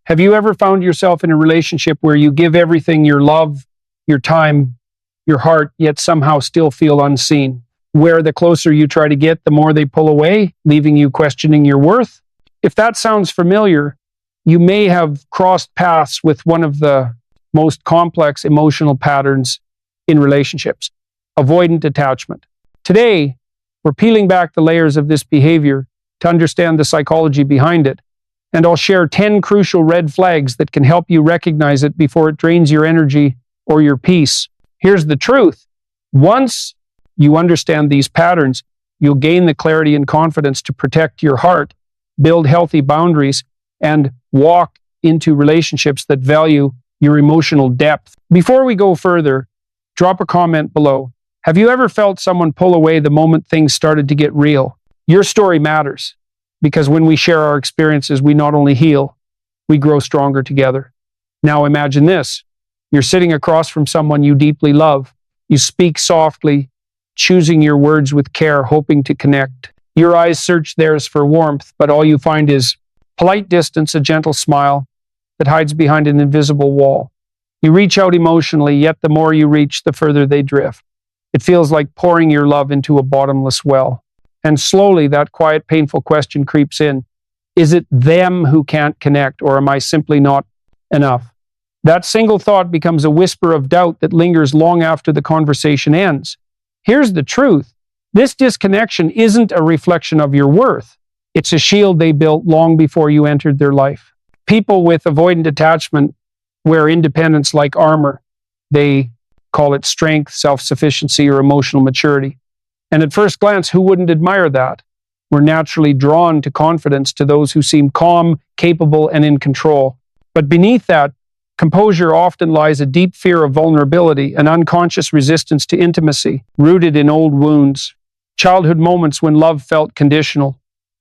Have you ever found yourself in a relationship where you give everything, your love, your time, your heart, yet somehow still feel unseen? Where the closer you try to get, the more they pull away, leaving you questioning your worth? If that sounds familiar, you may have crossed paths with one of the most complex emotional patterns in relationships: avoidant attachment. Today, we're peeling back the layers of this behavior to understand the psychology behind it, and I'll share 10 crucial red flags that can help you recognize it before it drains your energy or your peace. Here's the truth. Once you understand these patterns, you'll gain the clarity and confidence to protect your heart, build healthy boundaries, and walk into relationships that value your emotional depth. Before we go further, drop a comment below. Have you ever felt someone pull away the moment things started to get real? Your story matters, because when we share our experiences, we not only heal, we grow stronger together. Now imagine this. You're sitting across from someone you deeply love. You speak softly, choosing your words with care, hoping to connect. Your eyes search theirs for warmth, but all you find is polite distance, a gentle smile that hides behind an invisible wall. You reach out emotionally, yet the more you reach, the further they drift. It feels like pouring your love into a bottomless well. And slowly, that quiet, painful question creeps in. Is it them who can't connect, or am I simply not enough? That single thought becomes a whisper of doubt that lingers long after the conversation ends. Here's the truth. This disconnection isn't a reflection of your worth. It's a shield they built long before you entered their life. People with avoidant attachment wear independence like armor. They call it strength, self-sufficiency, or emotional maturity. And at first glance, who wouldn't admire that? We're naturally drawn to confidence, to those who seem calm, capable, and in control. But beneath that composure often lies a deep fear of vulnerability, an unconscious resistance to intimacy, rooted in old wounds. Childhood moments when love felt conditional,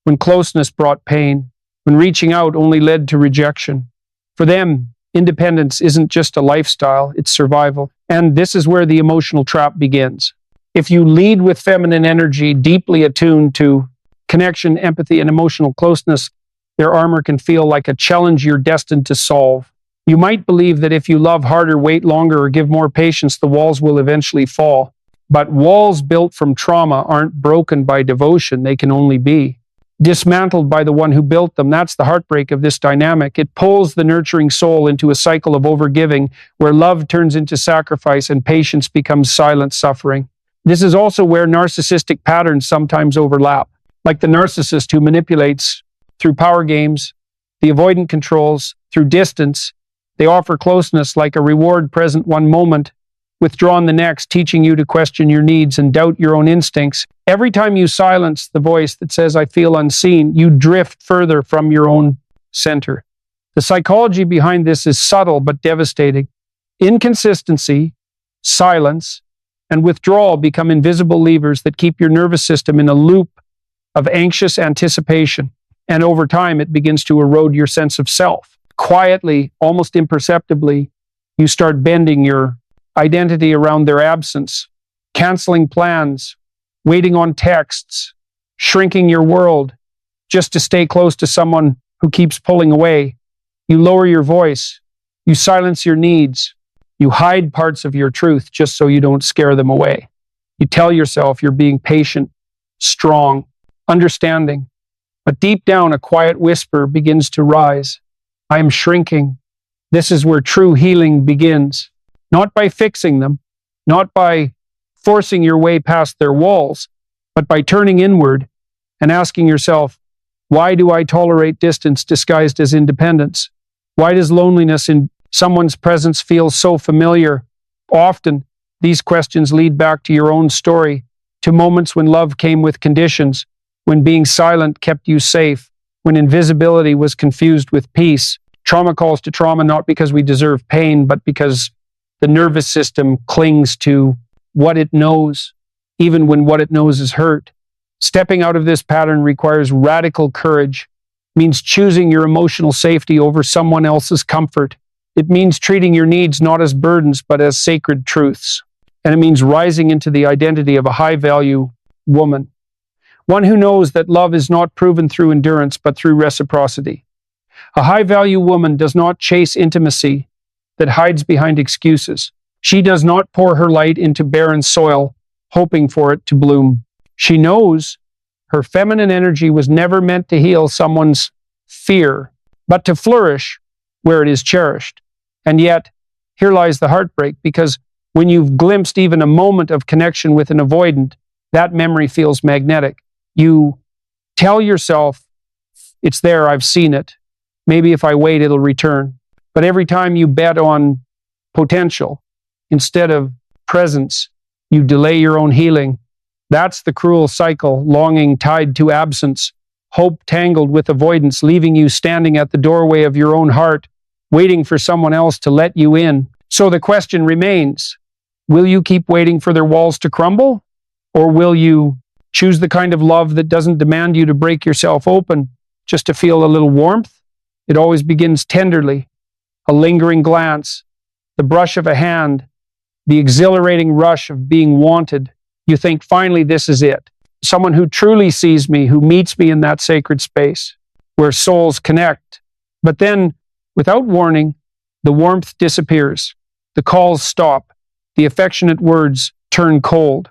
when closeness brought pain, when reaching out only led to rejection. For them, independence isn't just a lifestyle, it's survival. And this is where the emotional trap begins. If you lead with feminine energy, deeply attuned to connection, empathy, and emotional closeness, their armor can feel like a challenge you're destined to solve. You might believe that if you love harder, wait longer, or give more patience, the walls will eventually fall. But walls built from trauma aren't broken by devotion. They can only be dismantled by the one who built them. That's the heartbreak of this dynamic. It pulls the nurturing soul into a cycle of overgiving, where love turns into sacrifice and patience becomes silent suffering. This is also where narcissistic patterns sometimes overlap. Like the narcissist who manipulates through power games, the avoidant controls through distance. They offer closeness like a reward present one moment, withdrawn the next, teaching you to question your needs and doubt your own instincts. Every time you silence the voice that says, I feel unseen, you drift further from your own center. The psychology behind this is subtle but devastating. Inconsistency, silence, and withdrawal become invisible levers that keep your nervous system in a loop of anxious anticipation. And over time, it begins to erode your sense of self. Quietly, almost imperceptibly, you start bending your identity around their absence, canceling plans, waiting on texts, shrinking your world just to stay close to someone who keeps pulling away. You lower your voice, you silence your needs, you hide parts of your truth just so you don't scare them away. You tell yourself you're being patient, strong, understanding, but deep down a quiet whisper begins to rise. I am shrinking. This is where true healing begins. Not by fixing them, not by forcing your way past their walls, but by turning inward and asking yourself, why do I tolerate distance disguised as independence? Why does loneliness in someone's presence feel so familiar? Often, these questions lead back to your own story, to moments when love came with conditions, when being silent kept you safe, when invisibility was confused with peace. Trauma calls to trauma not because we deserve pain, but because the nervous system clings to what it knows, even when what it knows is hurt. Stepping out of this pattern requires radical courage. It means choosing your emotional safety over someone else's comfort. It means treating your needs not as burdens, but as sacred truths. And it means rising into the identity of a high-value woman. One who knows that love is not proven through endurance, but through reciprocity. A high-value woman does not chase intimacy that hides behind excuses. She does not pour her light into barren soil, hoping for it to bloom. She knows her feminine energy was never meant to heal someone's fear, but to flourish where it is cherished. And yet, here lies the heartbreak, because when you've glimpsed even a moment of connection with an avoidant, that memory feels magnetic. You tell yourself, it's there, I've seen it. Maybe if I wait, it'll return. But every time you bet on potential instead of presence, you delay your own healing. That's the cruel cycle: longing tied to absence, hope tangled with avoidance, leaving you standing at the doorway of your own heart, waiting for someone else to let you in. So the question remains, will you keep waiting for their walls to crumble? Or will you choose the kind of love that doesn't demand you to break yourself open just to feel a little warmth? It always begins tenderly. A lingering glance, the brush of a hand, the exhilarating rush of being wanted. You think, finally, this is it. Someone who truly sees me, who meets me in that sacred space where souls connect. But then, without warning, the warmth disappears. The calls stop. The affectionate words turn cold.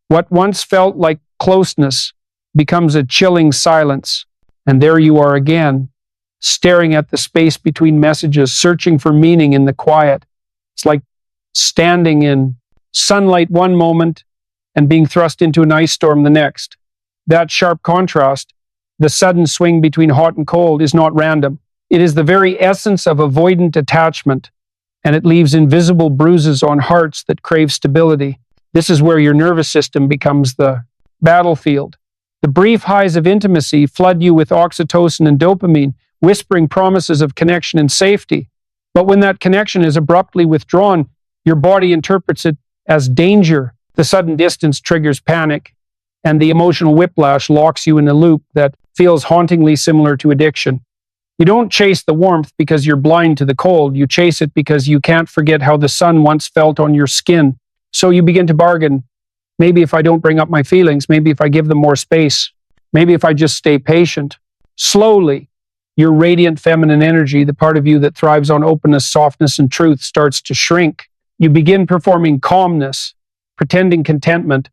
What once felt like closeness becomes a chilling silence. And there you are again, staring at the space between messages, searching for meaning in the quiet. It's like standing in sunlight one moment and being thrust into an ice storm the next. That sharp contrast, the sudden swing between hot and cold, is not random. It is the very essence of avoidant attachment, and it leaves invisible bruises on hearts that crave stability. This is where your nervous system becomes the battlefield. The brief highs of intimacy flood you with oxytocin and dopamine, whispering promises of connection and safety. But when that connection is abruptly withdrawn, your body interprets it as danger. The sudden distance triggers panic, and the emotional whiplash locks you in a loop that feels hauntingly similar to addiction. You don't chase the warmth because you're blind to the cold. You chase it because you can't forget how the sun once felt on your skin. So you begin to bargain. Maybe if I don't bring up my feelings, maybe if I give them more space, maybe if I just stay patient. Slowly, your radiant feminine energy, the part of you that thrives on openness, softness, and truth, starts to shrink. You begin performing calmness, pretending contentment,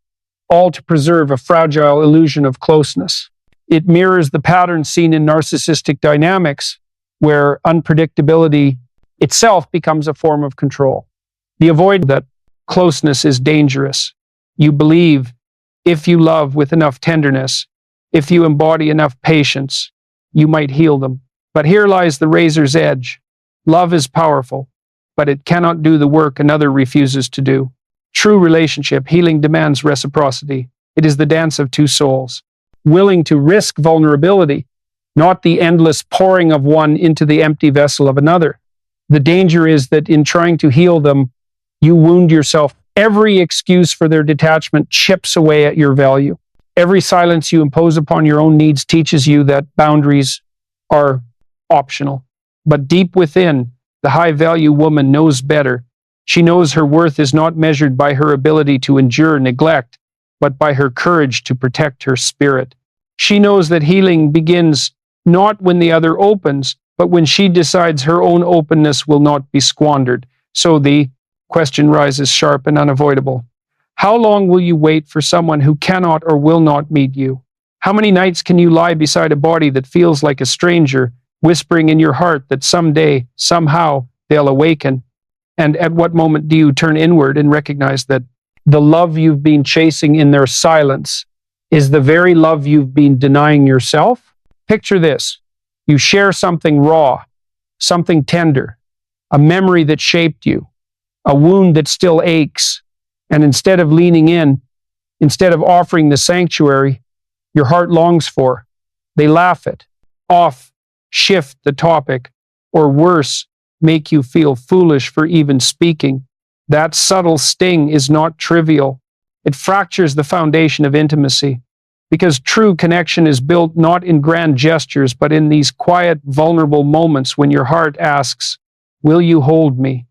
all to preserve a fragile illusion of closeness. It mirrors the pattern seen in narcissistic dynamics, where unpredictability itself becomes a form of control. You avoid that closeness is dangerous. You believe if you love with enough tenderness, if you embody enough patience, you might heal them. But here lies the razor's edge. Love is powerful, but it cannot do the work another refuses to do. True relationship healing demands reciprocity. It is the dance of two souls, willing to risk vulnerability, not the endless pouring of one into the empty vessel of another. The danger is that in trying to heal them, you wound yourself. Every excuse for their detachment chips away at your value. Every silence you impose upon your own needs teaches you that boundaries are optional. But deep within, the high-value woman knows better. She knows her worth is not measured by her ability to endure neglect, but by her courage to protect her spirit. She knows that healing begins not when the other opens, but when she decides her own openness will not be squandered. So the question rises sharp and unavoidable. How long will you wait for someone who cannot or will not meet you? How many nights can you lie beside a body that feels like a stranger, whispering in your heart that someday, somehow, they'll awaken? And at what moment do you turn inward and recognize that the love you've been chasing in their silence is the very love you've been denying yourself? Picture this. You share something raw, something tender, a memory that shaped you, a wound that still aches. And instead of leaning in, instead of offering the sanctuary your heart longs for, they laugh it off, shift the topic, or worse, make you feel foolish for even speaking. That subtle sting is not trivial. It fractures the foundation of intimacy, because true connection is built not in grand gestures, but in these quiet, vulnerable moments when your heart asks, "Will you hold me?"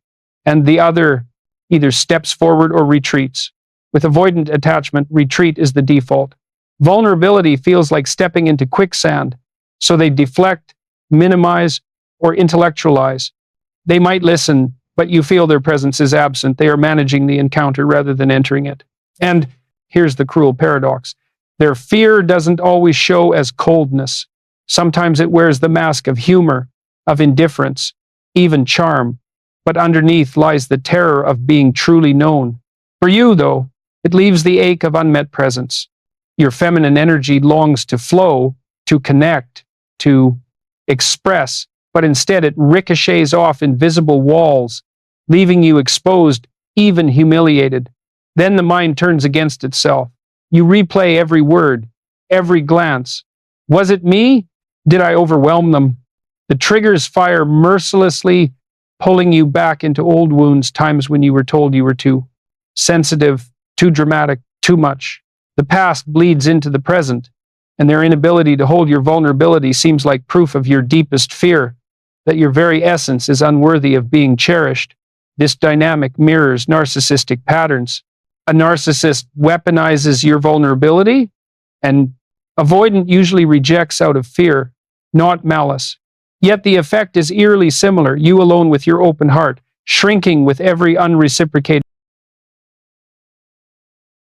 And the other either steps forward or retreats. With avoidant attachment, retreat is the default. Vulnerability feels like stepping into quicksand, so they deflect, minimize, or intellectualize. They might listen, but you feel their presence is absent. They are managing the encounter rather than entering it. And here's the cruel paradox. Their fear doesn't always show as coldness. Sometimes it wears the mask of humor, of indifference, even charm. But underneath lies the terror of being truly known. For you, though, it leaves the ache of unmet presence. Your feminine energy longs to flow, to connect, to express, but instead it ricochets off invisible walls, leaving you exposed, even humiliated. Then the mind turns against itself. You replay every word, every glance. Was it me? Did I overwhelm them? The triggers fire mercilessly, pulling you back into old wounds, times when you were told you were too sensitive, too dramatic, too much. The past bleeds into the present, and their inability to hold your vulnerability seems like proof of your deepest fear, that your very essence is unworthy of being cherished. This dynamic mirrors narcissistic patterns. A narcissist weaponizes your vulnerability, and avoidant usually rejects out of fear, not malice. Yet the effect is eerily similar, you alone with your open heart, shrinking with every unreciprocated